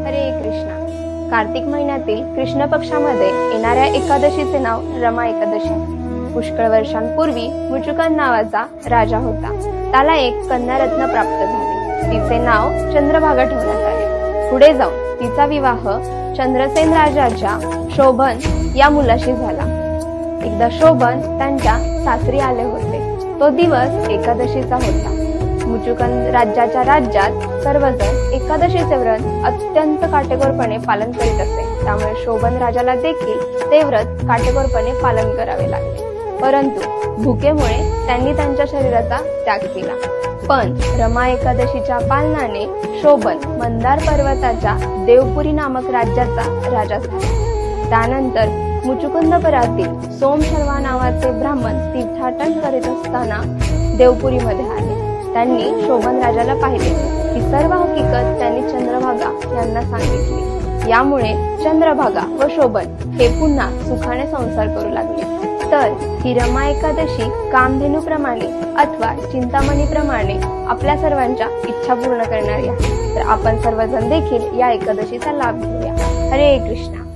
हरे कृष्णा। कार्तिक महिन्यातील कृष्ण पक्षामध्ये येणाऱ्या एकादशीचे नाव रमा एकादशी। पुष्कळ वर्षांपूर्वी मुचुकंद नावाचा राजा होता। त्याला एक कन्या रत्न प्राप्त झाले। तिचे नाव चंद्रभागा ठेवण्यात आले। पुढे जाऊन तिचा विवाह चंद्रसेन राजाच्या शोभन या मुलाशी झाला। एकदा शोभन त्यांच्या सासरी आले होते। तो दिवस एकादशीचा होता। मुचुकंद राज्याच्या राज्यात सर्वजण एकादशीचे व्रत अत्यंत काटेकोरपणे पालन करीत असे। त्यामुळे शोभन राजाला देखील ते व्रत काटेकोरपणे पालन करावे लागले। परंतु भुकेमुळे त्यांनी त्यांच्या शरीराचा त्याग केला। पण रमा एकादशीच्या पालनाने शोभन मंदार पर्वताच्या देवपुरी नामक राज्याचा राजा झाला। त्यानंतर मुचुकुंदपुरातील सोमशर्मा नावाचे ब्राह्मण तीर्थाटन करीत असताना देवपुरीमध्ये आले। त्यांनी शोभन राजाला पाहिले। ही सर्व हकीकत त्यांनी चंद्रभागा यांना सांगितली। यामुळे चंद्रभागा व शोभन हे पुन्हा सुखाने संसार करू लागले। तर ही रमा एकादशी कामधेनूप्रमाणे अथवा चिंतामणीप्रमाणे आपल्या सर्वांच्या इच्छा पूर्ण करणारी आहे। तर आपण सर्वजण देखील या एकादशीचा लाभ घेऊया। हरे कृष्णा।